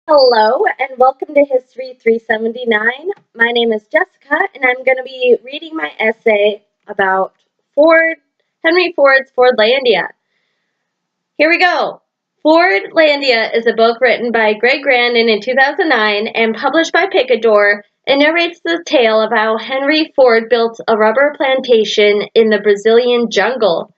Hello and welcome to History 379. My name is Jessica and I'm going to be reading my essay about Henry Ford's Fordlandia. Here we go. Fordlandia is a book written by Greg Grandin in 2009 and published by Picador and narrates the tale of how Henry Ford built a rubber plantation in the Brazilian jungle.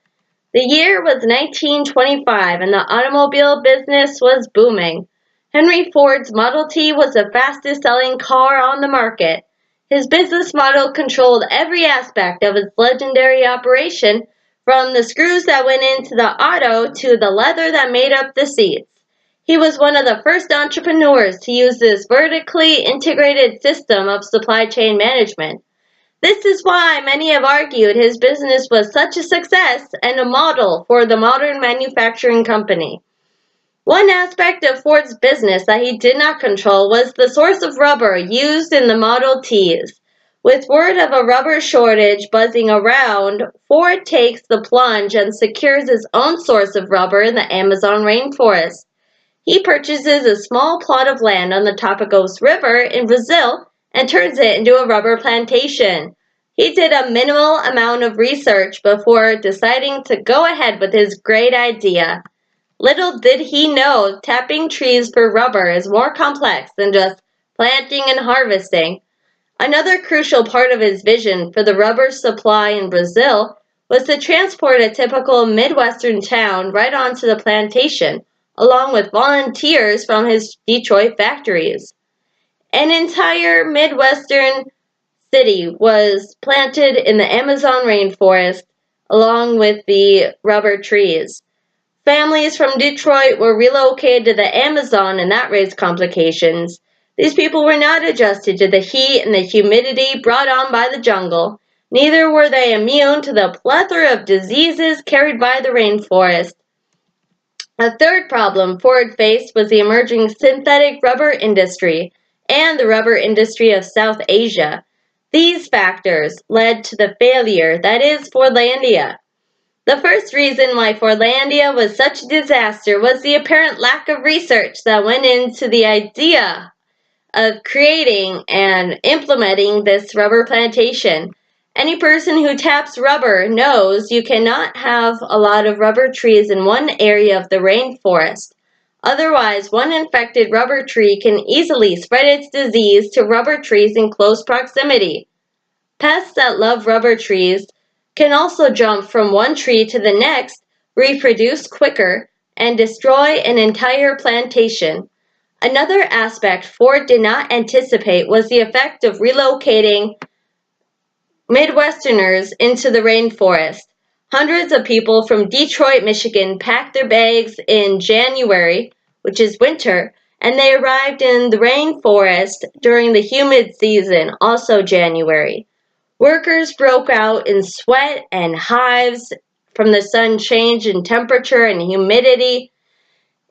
The year was 1925 and the automobile business was booming. Henry Ford's Model T was the fastest selling car on the market. His business model controlled every aspect of his legendary operation, from the screws that went into the auto to the leather that made up the seats. He was one of the first entrepreneurs to use this vertically integrated system of supply chain management. This is why many have argued his business was such a success and a model for the modern manufacturing company. One aspect of Ford's business that he did not control was the source of rubber used in the Model Ts. With word of a rubber shortage buzzing around, Ford takes the plunge and secures his own source of rubber in the Amazon rainforest. He purchases a small plot of land on the Tapajós River in Brazil and turns it into a rubber plantation. He did a minimal amount of research before deciding to go ahead with his great idea. Little did he know tapping trees for rubber is more complex than just planting and harvesting. Another crucial part of his vision for the rubber supply in Brazil was to transport a typical Midwestern town right onto the plantation, along with volunteers from his Detroit factories. An entire Midwestern city was planted in the Amazon rainforest along with the rubber trees. Families from Detroit were relocated to the Amazon, and that raised complications. These people were not adjusted to the heat and the humidity brought on by the jungle. Neither were they immune to the plethora of diseases carried by the rainforest. A third problem Ford faced was the emerging synthetic rubber industry and the rubber industry of South Asia. These factors led to the failure that is Fordlandia. The first reason why Fordlandia was such a disaster was the apparent lack of research that went into the idea of creating and implementing this rubber plantation. Any person who taps rubber knows you cannot have a lot of rubber trees in one area of the rainforest. Otherwise, one infected rubber tree can easily spread its disease to rubber trees in close proximity. Pests that love rubber trees can also jump from one tree to the next, reproduce quicker, and destroy an entire plantation. Another aspect Ford did not anticipate was the effect of relocating Midwesterners into the rainforest. Hundreds of people from Detroit, Michigan packed their bags in January, which is winter, and they arrived in the rainforest during the humid season, also January. Workers broke out in sweat and hives from the sun change in temperature and humidity.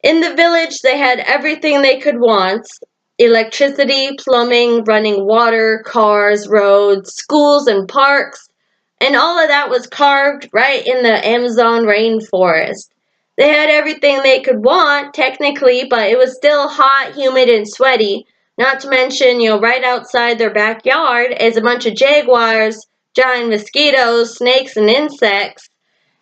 In the village, they had everything they could want: electricity, plumbing, running water, cars, roads, schools, and parks. And all of that was carved right in the Amazon rainforest. They had everything they could want, technically, but it was still hot, humid, and sweaty. Not to mention, right outside their backyard is a bunch of jaguars, giant mosquitoes, snakes, and insects.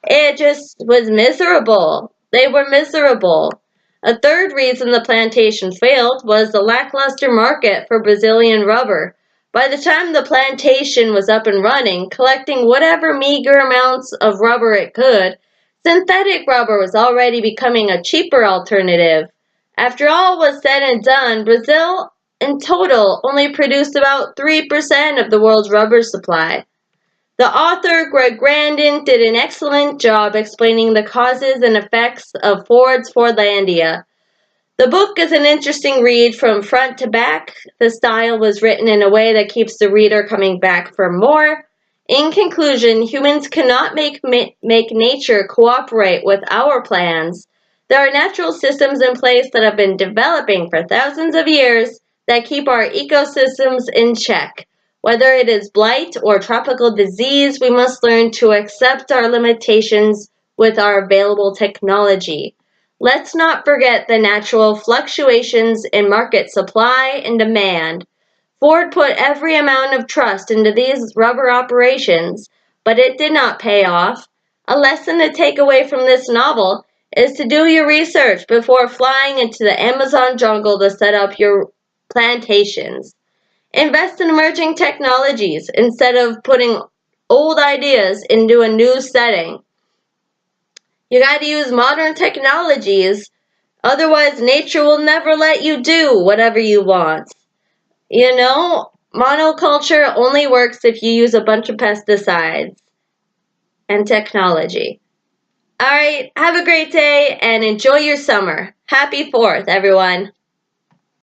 It just was miserable. They were miserable. A third reason the plantation failed was the lackluster market for Brazilian rubber. By the time the plantation was up and running, collecting whatever meager amounts of rubber it could, synthetic rubber was already becoming a cheaper alternative. After all was said and done, Brazil in total only produced about 3% of the world's rubber supply. The author, Greg Grandin, did an excellent job explaining the causes and effects of Ford's Fordlandia. The book is an interesting read from front to back. The style was written in a way that keeps the reader coming back for more. In conclusion, humans cannot make nature cooperate with our plans. There are natural systems in place that have been developing for thousands of years that keep our ecosystems in check. Whether it is blight or tropical disease, we must learn to accept our limitations with our available technology. Let's not forget the natural fluctuations in market supply and demand. Ford put every amount of trust into these rubber operations, but it did not pay off. A lesson to take away from this novel is to do your research before flying into the Amazon jungle to set up your plantations. Invest in emerging technologies instead of putting old ideas into a new setting. You got to use modern technologies, otherwise, nature will never let you do whatever you want. Monoculture only works if you use a bunch of pesticides and technology. All right, have a great day and enjoy your summer. Happy 4th, everyone.